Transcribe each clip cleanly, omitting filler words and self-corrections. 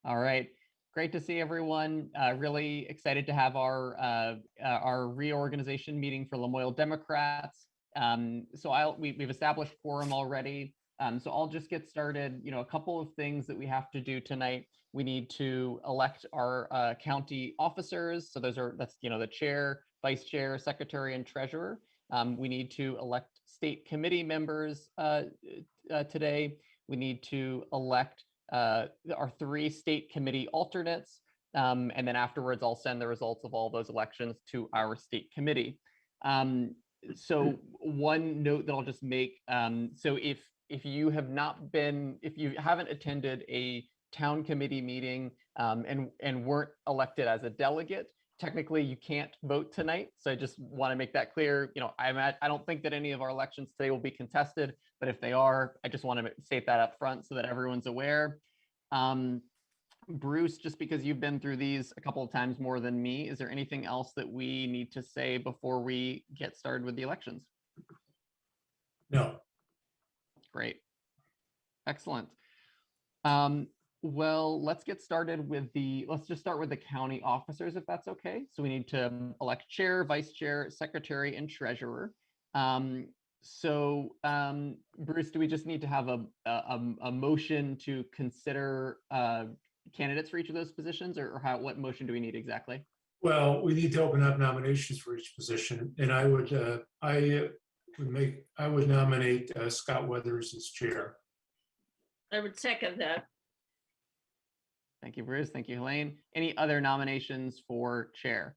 All right. Great to see everyone. Really excited to have our reorganization meeting for Lamoille Democrats. We've established quorum already. So I'll just get started. A couple of things that we have to do tonight. We need to elect our county officers. So that's the chair, vice chair, secretary, and treasurer. We need to elect state committee members today. We need to elect our 3 state committee alternates. And then afterwards, I'll send the results of all those elections to our state committee. So one note that I'll just make, so if you haven't attended a town committee meeting and weren't elected as a delegate, technically you can't vote tonight. So I just want to make that clear. I don't think that any of our elections today will be contested, but if they are, I just want to state that up front so that everyone's aware. Bruce, just because you've been through these a couple of times more than me, is there anything else that we need to say before we get started with the elections? No. Great. Excellent. Well, let's get started with let's just start with the county officers, if that's okay. So we need to elect chair, vice chair, secretary, and treasurer. Bruce, do we just need to have a motion to consider candidates for each of those positions, or what motion do we need exactly? Well, we need to open up nominations for each position, and I would nominate Scott Weathers as chair. I would second that. Thank you, Bruce. Thank you, Helene. Any other nominations for chair?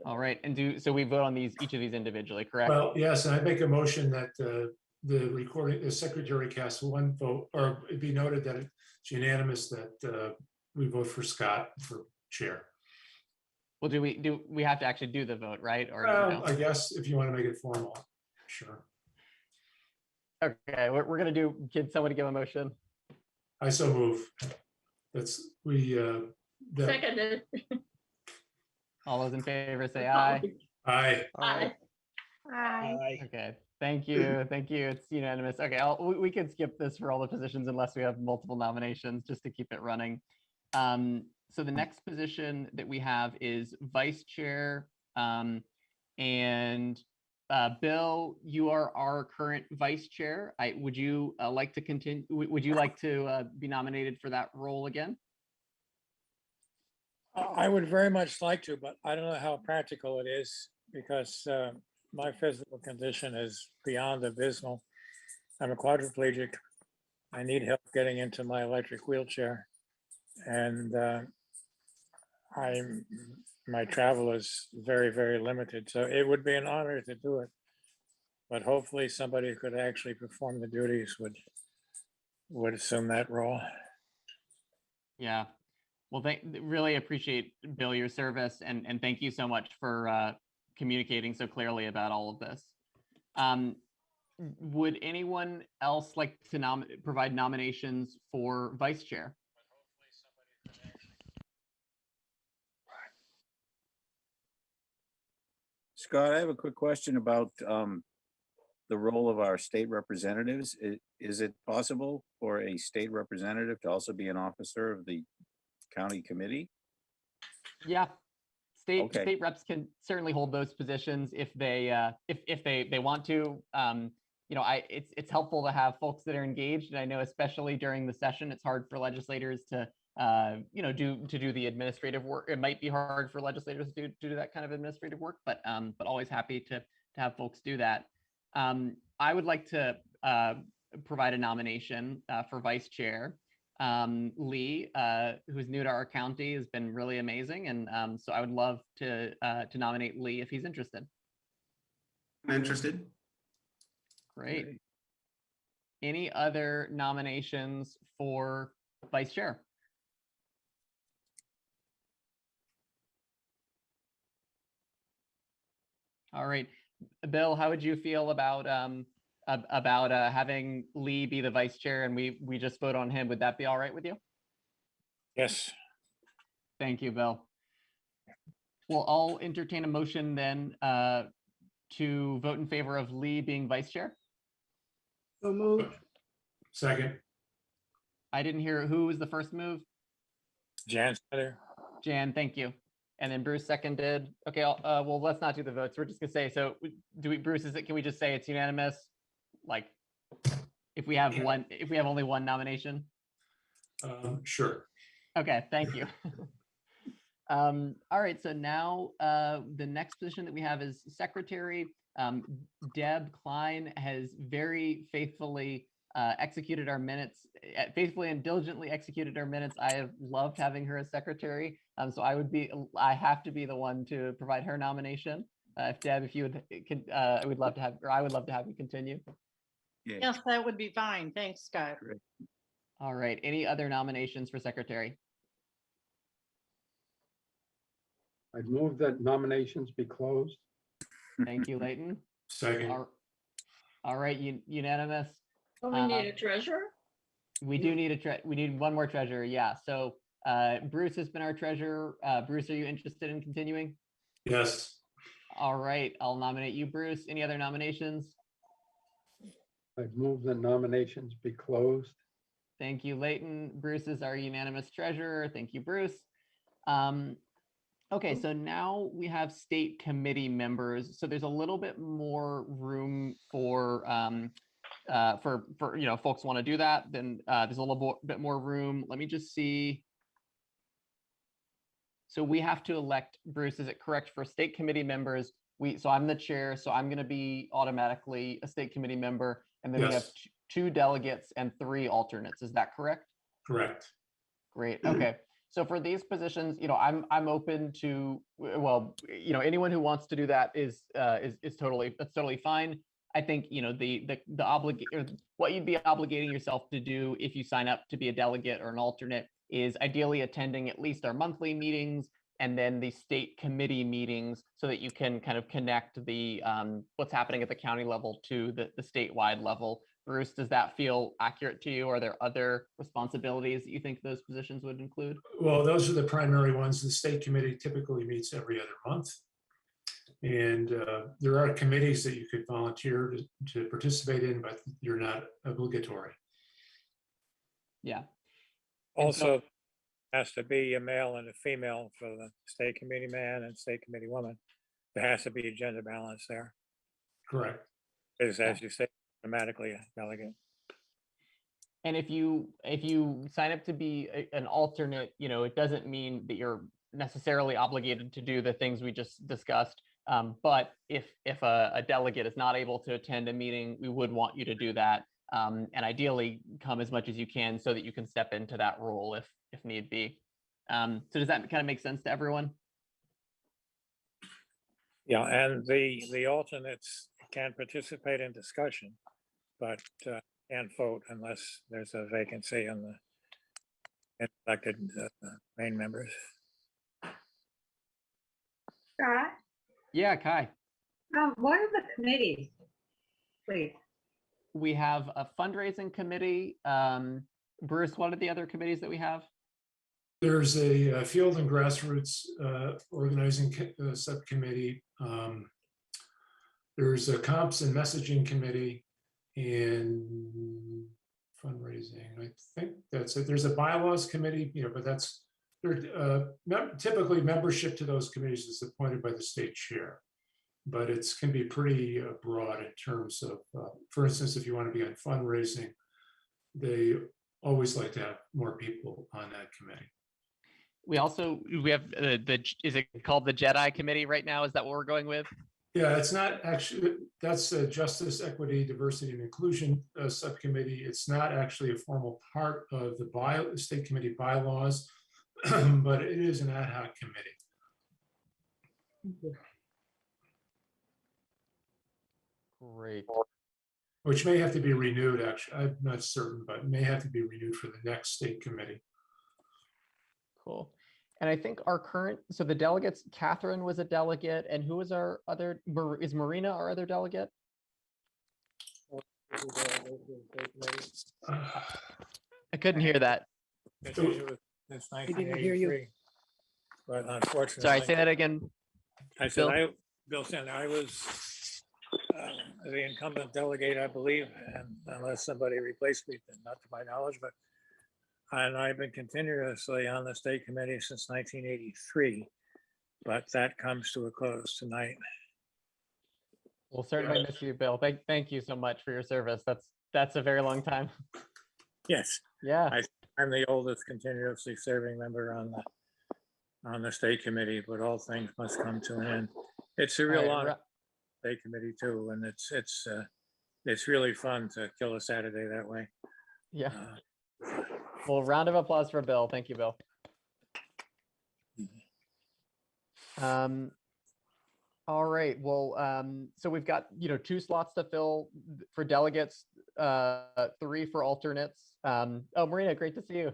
All right, and so we vote on each of these individually, correct? Well, yes, and I make a motion that the secretary casts one vote, or it be noted that it's unanimous that we vote for Scott for chair. Well, do we have to actually do the vote, right? Or no? I guess if you want to make it formal, sure. Okay, we're gonna do. Can somebody give a motion? I so move. Seconded. All those in favor say aye. Aye. Aye. Aye. Okay, thank you. Thank you. It's unanimous. Okay, we can skip this for all the positions unless we have multiple nominations, just to keep it running. So the next position that we have is vice chair. And Bill, you are our current vice chair. Would you like to continue? Would you like to be nominated for that role again? I would very much like to, but I don't know how practical it is because my physical condition is beyond abysmal. I'm a quadriplegic. I need help getting into my electric wheelchair, and my travel is very, very limited. So it would be an honor to do it, but hopefully somebody who could actually perform the duties would assume that role. Yeah. Well, really appreciate, Bill, your service, and thank you so much for communicating so clearly about all of this. Would anyone else like to provide nominations for vice chair? Scott, I have a quick question about the role of our state representatives. Is it possible for a state representative to also be an officer of the county committee? Yeah, Okay. state reps can certainly hold those positions if they want to. It's helpful to have folks that are engaged, and I know especially during the session, it's hard for legislators to do the administrative work. It might be hard for legislators to do that kind of administrative work, but always happy to have folks do that. I would like to provide a nomination for vice chair. Lee, who's new to our county, has been really amazing, and so I would love to nominate Lee if he's interested. I'm interested. Great. Any other nominations for vice chair? All right, Bill, how would you feel about having Lee be the vice chair and we just vote on him? Would that be all right with you? Yes. Thank you, Bill. Well, I'll entertain a motion then to vote in favor of Lee being vice chair. So moved. Second, I didn't hear, who was the first move? Jan Schneider. Jan, thank you. And then Bruce seconded. Okay, well, let's not do the votes. We're just gonna say, so Bruce, can we just say it's unanimous? Like, if we have only one nomination? sure. Okay, thank you. All right, so now the next position that we have is secretary. Deb Klein has very faithfully executed our minutes, faithfully and diligently executed our minutes. I have loved having her as secretary. So I have to be the one to provide her nomination. If Deb, if you would, I would love to have you continue. Yeah, Yes, that would be fine. Thanks, Scott. great. All right, any other nominations for secretary? I'd move that nominations be closed. Thank you, Leighton. Second, All right, unanimous. Oh, we need a treasurer? We do need we need one more treasurer, yeah. So Bruce has been our treasurer. Bruce, are you interested in continuing? yes. All right, I'll nominate you, Bruce. Any other nominations? I'd move that nominations be closed. Thank you, Leighton. Bruce is our unanimous treasurer. Thank you, Bruce. Okay, so now we have state committee members. So there's a little bit more room for folks want to do that. Then there's a little bit more room. Let me just see. So we have to elect, Bruce, is it correct for state committee members? So I'm the chair, so I'm going to be automatically a state committee member. And then we have Yes. two delegates and 3 alternates. Is that correct? Correct. Great. Okay. So for these positions, I'm open to, well, anyone who wants to do that is totally fine. I think, what you'd be obligating yourself to do if you sign up to be a delegate or an alternate is ideally attending at least our monthly meetings and then the state committee meetings so that you can kind of connect the what's happening at the county level to the statewide level. Bruce, does that feel accurate to you? Are there other responsibilities that you think those positions would include? Well, those are the primary ones. The state committee typically meets every other month. And there are committees that you could volunteer to participate in, but you're not obligatory. Yeah. And so- Also, has to be a male and a female for the state committee man and state committee woman. There has to be a gender balance there. Correct. Because as you say, automatically a delegate. And if you sign up to be an alternate, it doesn't mean that you're necessarily obligated to do the things we just discussed. But if a delegate is not able to attend a meeting, we would want you to do that. And ideally come as much as you can so that you can step into that role if need be. So does that kind of make sense to everyone? Yeah, and the alternates can participate in discussion, but can't vote unless there's a vacancy on the elected main members. Scott, Yeah, Kai. what are the committees? Please. We have a fundraising committee. Bruce, what are the other committees that we have? There's a field and grassroots organizing subcommittee. There's a comps and messaging committee and fundraising. I think that's it. There's a bylaws committee, but that's typically membership to those committees is appointed by the state chair. But it can be pretty broad in terms of, for instance, if you want to be on fundraising, they always like to have more people on that committee. We have is it called the Jedi Committee right now? Is that what we're going with? Yeah, it's not actually, that's a Justice, Equity, Diversity, and Inclusion subcommittee. It's not actually a formal part of the state committee bylaws, but it is an ad hoc committee. Great. Which may have to be renewed, actually. I'm not certain, but may have to be renewed for the next state committee. Cool. And I think so the delegates, Catherine was a delegate, and who was our other, is Marina our other delegate? I couldn't hear that. It's usually since didn't hear you. 1983. But unfortunately. Sorry, say that again. I said, Bill? Bill said I was the incumbent delegate, I believe, and unless somebody replaced me, then not to my knowledge, but and I've been continuously on the state committee since 1983, but that comes to a close tonight. We'll certainly miss you, Bill. Thank you so much for your service. That's a very long time. Yes, Yeah. I'm the oldest continuously serving member on the state committee, but all things must come to an end. It's a All real right, honor, state committee too, and it's really fun to kill a Saturday that way. Yeah. Well, round of applause for Bill. Thank you, Bill. All right. Well, so we've got, 2 slots to fill for delegates, 3 for alternates. Oh, Marina, great to see you.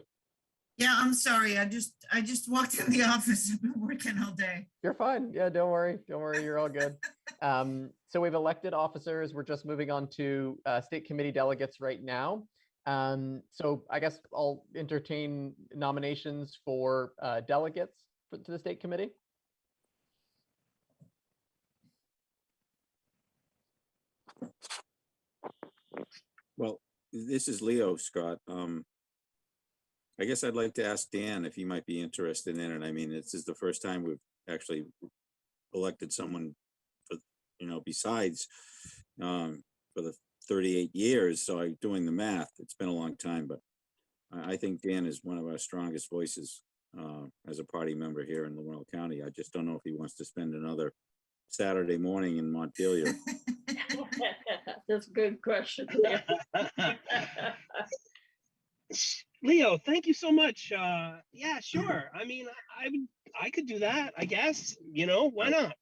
Yeah, I'm sorry. I just walked in the office. I've been working all day. You're fine. Yeah, don't worry. Don't worry. You're all good. So we've elected officers. We're just moving on to state committee delegates right now. So I guess I'll entertain nominations for delegates to the state committee. Well, this is Leo, Scott. I guess I'd like to ask Dan if he might be interested in it. I mean, this is the first time we've actually elected someone for, besides for the 38 years. So I'm doing the math. It's been a long time, but I think Dan is one of our strongest voices as a party member here in Lamoille County. I just don't know if he wants to spend another Saturday morning in Montpelier. That's a good question. Leo, thank you so much. Yeah, sure. I mean, I could do that, I guess. Why not?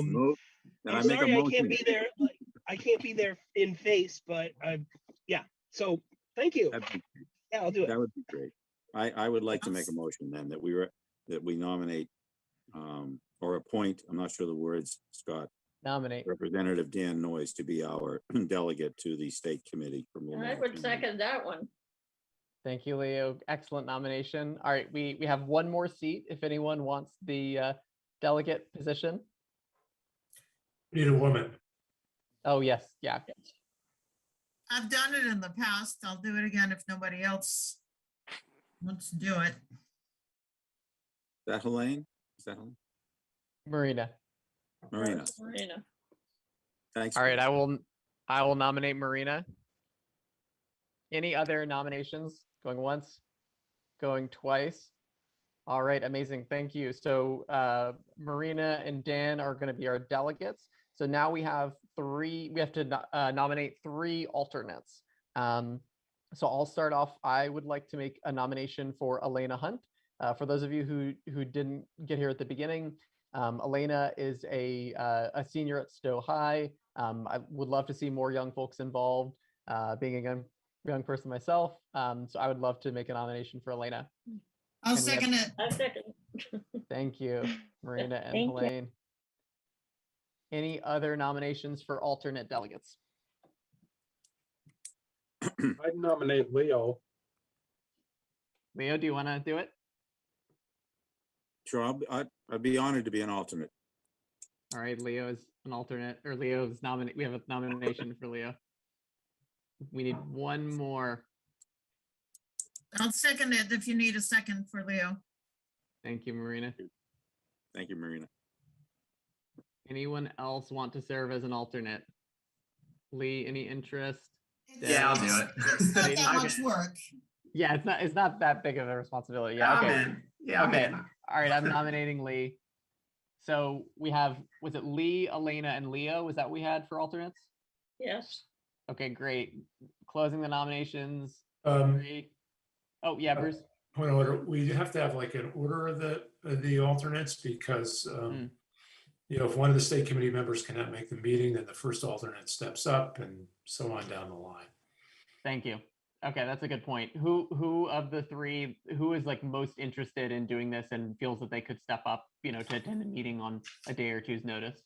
Move. Then I'm I make a sorry I motion. can't be there. I can't be there in face, but yeah. So thank you. Yeah, I'll do it. That would be great. I would like to make a motion then that we nominate or appoint, I'm not sure the words, Scott, Nominate. Representative Dan Noyes to be our delegate to the state committee from I Lamoille would County. second that one. Thank you, Leo. Excellent nomination. All right, we have one more seat if anyone wants the delegate position. We need a woman. Oh, yes. Yeah. I've done it in the past. I'll do it again if nobody else wants to do it. Is that Helene? Is that Helene? Marina. Marina. Marina. Thanks. All right, I will nominate Marina. Any other nominations? Going once, going twice. All right, amazing. Thank you. So Marina and Dan are going to be our delegates. So now we have to nominate 3 alternates. So I'll start off. I would like to make a nomination for Elena Hunt. For those of you who didn't get here at the beginning, Elena is a senior at Stowe High. I would love to see more young folks involved, being a young person myself. So I would love to make a nomination for Elena. I'll second it. I second. Thank you, Marina and Thank you. Helene. Any other nominations for alternate delegates? I'd nominate Leo. Leo, do you want to do it? Sure, I'd be honored to be an alternate. All right, Leo is an alternate, or Leo is nominated. We have a nomination for Leo. We need one more. I'll second it if you need a second for Leo. Thank you, Marina. Thank you, Marina. Anyone else want to serve as an alternate? Lee, any interest? Yeah, I'll do it. It's not that Okay. much work. Yeah, it's not that big of a responsibility. Yeah, I'm okay. in. Yeah, I'm Okay. in. All right, I'm nominating Lee. So we have, was it Lee, Elena, and Leo? Was that what we had for alternates? Yes. Okay, great. Closing the nominations. Um, Great. Oh, yeah, Bruce. Point of order, we have to have like an order of the alternates because, if one of the state committee members cannot make the meeting, then the first alternate steps up and so on down the line. Thank you. Okay, that's a good point. Who of the 3, who is like most interested in doing this and feels that they could step up, to attend a meeting on a day or two's notice?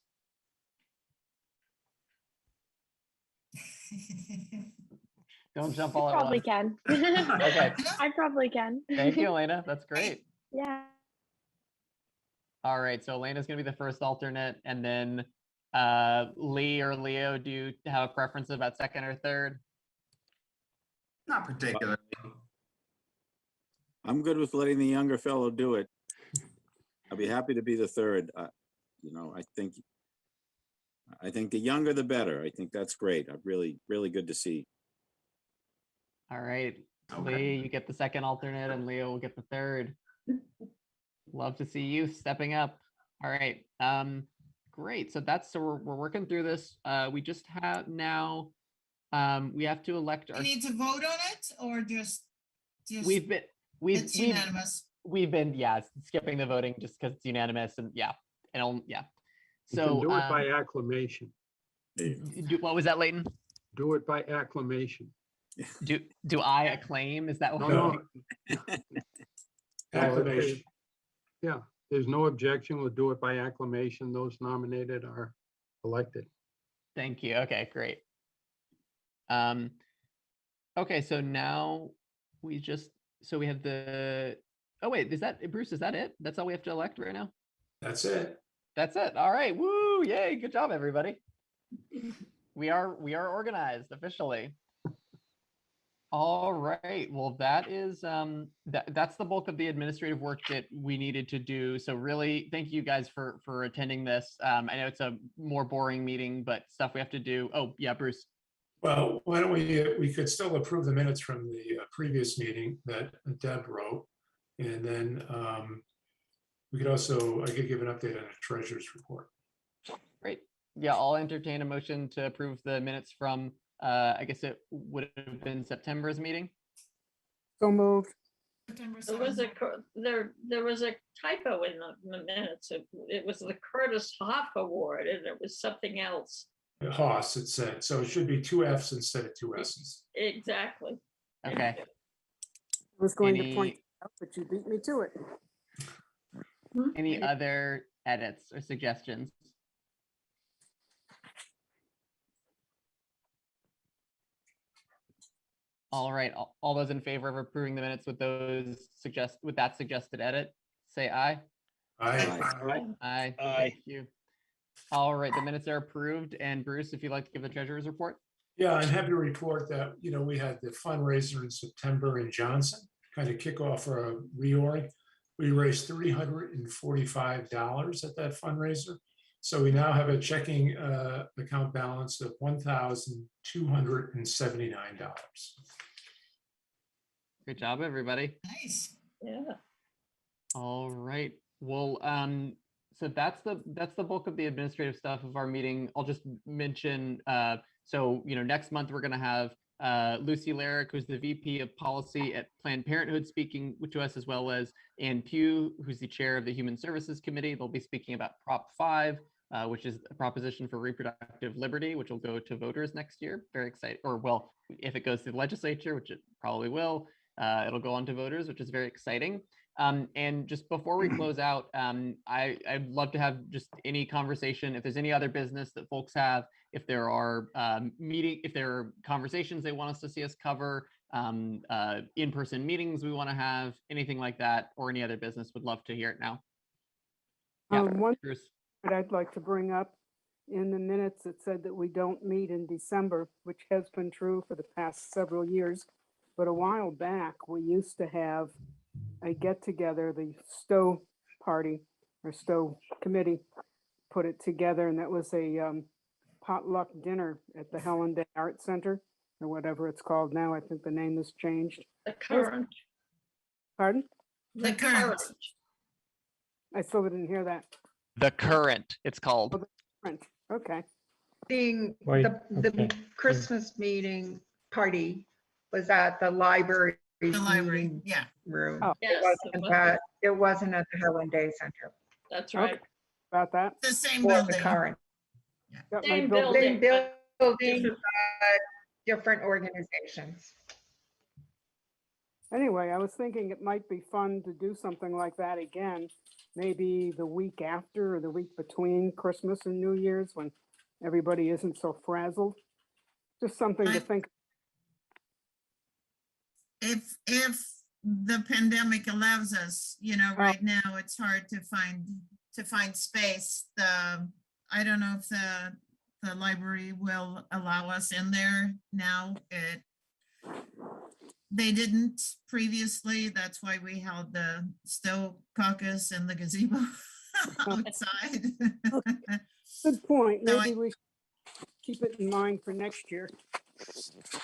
Don't jump all at Probably once. can. Okay. I probably can. Thank you, Elena. That's great. Yeah. All right, so Elena's gonna be the first alternate, and then Lee or Leo, do you have a preference about second or third? Not particularly. I'm good with letting the younger fellow do it. I'll be happy to be the third. You know, I think the younger the better. I think that's great. I'm really good to see. All right, Okay. Lee, you get the second alternate and Leo will get the third. Love to see you stepping up. All right, great. So we're working through this. We just have now, we have to elect We our, need to vote on it or just it's unanimous? we've been, yeah, skipping the voting just because it's unanimous and yeah. Yeah. You can So do it by acclamation. what was that, Leighton? Do it by acclamation. Do I acclaim? Is that what? No, Acclamation. Yeah, there's no objection. We'll do it by acclamation. Those nominated are elected. Thank you. Okay, great. Okay, so now we have oh wait, Bruce, is that it? That's all we have to elect right now? That's it. That's it. All right. Woo, yay, good job, everybody. We are organized officially. All right. Well, that is that's the bulk of the administrative work that we needed to do. So really, thank you guys for attending this. I know it's a more boring meeting, but stuff we have to do. Oh yeah, Bruce. Well, why don't we could still approve the minutes from the previous meeting that Deb wrote. And then I could give an update on the treasurer's report. Great. Yeah, I'll entertain a motion to approve the minutes from I guess it would have been September's meeting. So moved. September There was 7th. there was a typo in the minutes. It was the Curtis Hoff Award and it was something else. Haas, it said. So it should be 2 Fs instead of 2 S's. Exactly. Okay. I was going Any- to point it out, but you beat me to it. Any other edits or suggestions? All right, all those in favor of approving the minutes with that suggested edit, say aye. Aye. Aye. Aye. Thank you. All right, the minutes are approved. And Bruce, if you'd like to give the treasurer's report. Yeah, I'm happy to report that, we had the fundraiser in September in Johnson, kind of kick off for a reorg. We raised $345 at that fundraiser. So we now have a checking account balance of $1,279. Good job, everybody. Nice. Yeah. All right. Well, so that's the bulk of the administrative stuff of our meeting. I'll just mention, so next month we're going to have Lucy Larrick, who's the VP of Policy at Planned Parenthood, speaking to us, as well as Ann Pugh, who's the chair of the Human Services Committee. They'll be speaking about Prop 5, which is a proposition for reproductive liberty, which will go to voters next year. Very excited, or well, if it goes to the legislature, which it probably will, it'll go on to voters, which is very exciting. And just before we close out, I'd love to have just any conversation. If there's any other business that folks have, if there are if there are conversations they want us to see us cover, in-person meetings we want to have, anything like that, or any other business, would love to hear it now. Yeah, One Bruce. that I'd like to bring up, in the minutes, it said that we don't meet in December, which has been true for the past several years. But a while back, we used to have a get together, the Stowe party or Stowe committee put it together, and that was a potluck dinner at the Helen Day Art Center, or whatever it's called now. I think the name has changed. The current. Pardon? The current. I still didn't hear that. The Current, it's called. Current. Okay. Wait, The okay. Christmas meeting party was at the library. The library, meeting yeah. Room. Oh. Yes, It wasn't at the Helen Day Center. that's right. Okay. About that. The same Or the building. current. Got my Same building. Same building. building, different- different organizations. Anyway, I was thinking it might be fun to do something like that again, maybe the week after or the week between Christmas and New Year's, when everybody isn't so frazzled. Just something to I- think. If the pandemic allows us, right now it's hard to find space. I don't know if the library will allow us in there now. They didn't previously. That's why we held the Stowe caucus in the gazebo outside. Good point. So Maybe we should keep it in mind for next year.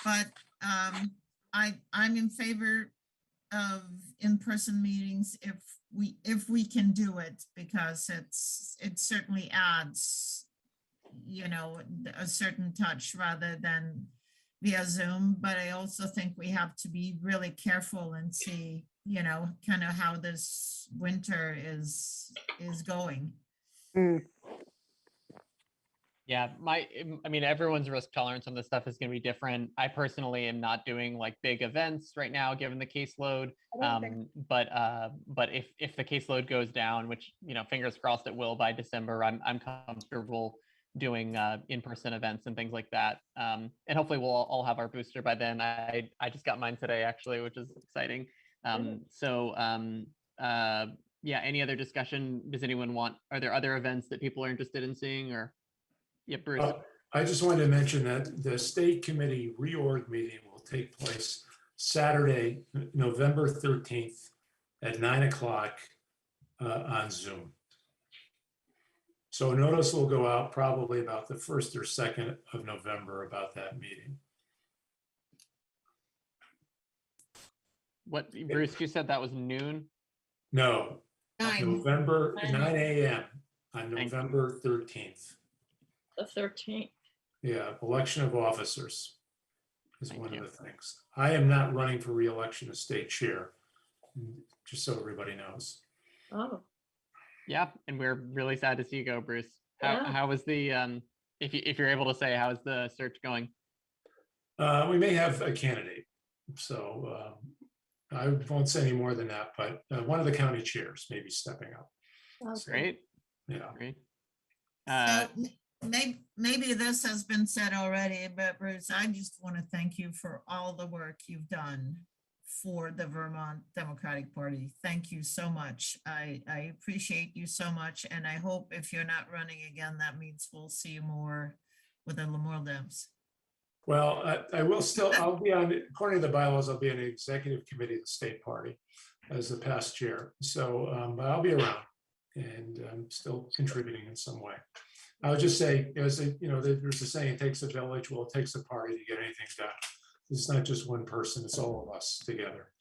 But I'm in favor of in-person meetings if we can do it, because it certainly adds, you know, a certain touch rather than via Zoom. But I also think we have to be really careful and see, you know, kind of how this winter is going. Yeah, I mean, everyone's risk tolerance on this stuff is going to be different. I personally am not doing like big events right now, given the caseload. But if the caseload goes down, which, you know, fingers crossed it will by December, I'm comfortable doing in-person events and things like that. And hopefully we'll all have our booster by then. I just got mine today, actually, which is exciting. Yeah, any other discussion? Does anyone want, are there other events that people are interested in seeing, or? Yeah, Bruce. I just wanted to mention that the state committee reorg meeting will take place Saturday, November 13th at 9 o'clock on Zoom. So a notice will go out probably about the 1st or 2nd of November about that meeting. What, Bruce, you said that was noon? No, 9. November, 9 9 a.m. on Thank you. November 13th. The 13th. Yeah, election of officers is Thank one you. of the things. I am not running for re-election as state chair, just so everybody knows. Oh, Yeah, and we're really sad to see you go, Bruce. Yeah. How was the if you're able to say, how is the search going? We may have a candidate, so I won't say any more than that, but one of the county chairs may be stepping up. okay. Great, Yeah. great. So maybe this has been said already, but Bruce, I just want to thank you for all the work you've done for the Vermont Democratic Party. Thank you so much. I appreciate you so much. And I hope if you're not running again, that means we'll see you more with the Lamoille Dems. Well, I will still, I'll be on, according to the bylaws, I'll be on the executive committee of the state party as the past chair. So but I'll be around and I'm still contributing in some way. I would just say, as you know, there's a saying, it takes a village. Well, it takes a party to get anything done. It's not just one person, it's all of us together.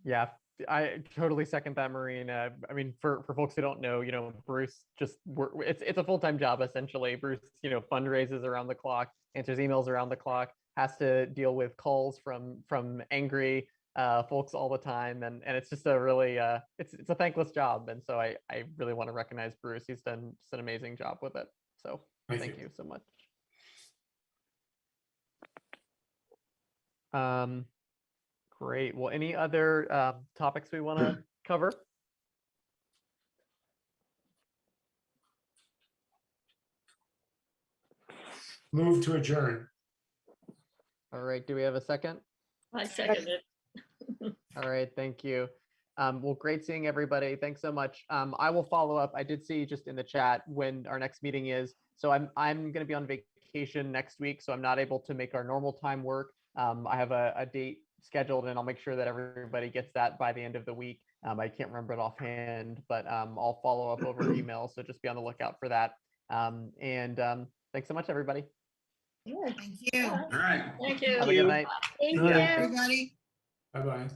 Yeah, I totally second that, Maureen. I mean, for folks who don't know, you know, Bruce just it's a full-time job essentially. Bruce, you know, fundraises around the clock, answers emails around the clock, has to deal with calls from angry folks all the time, and it's just a really it's a thankless job. And so I really want to recognize Bruce. He's done just an amazing job with it. So thank you so much. Great. Well, any other topics we want to cover? Move to adjourn. All right. Do we have a second? I second it. All right. Thank you. Well, great seeing everybody. Thanks so much. I will follow up. I did see just in the chat when our next meeting is. So I'm going to be on vacation next week, so I'm not able to make our normal time work. I have a date scheduled, and I'll make sure that everybody gets that by the end of the week. I can't remember it offhand, but I'll follow up over email. So just be on the lookout for that. Thanks so much, everybody. Thank you. All right. Thank you. Have a good night. Thank All right. you. Everybody. Bye-bye.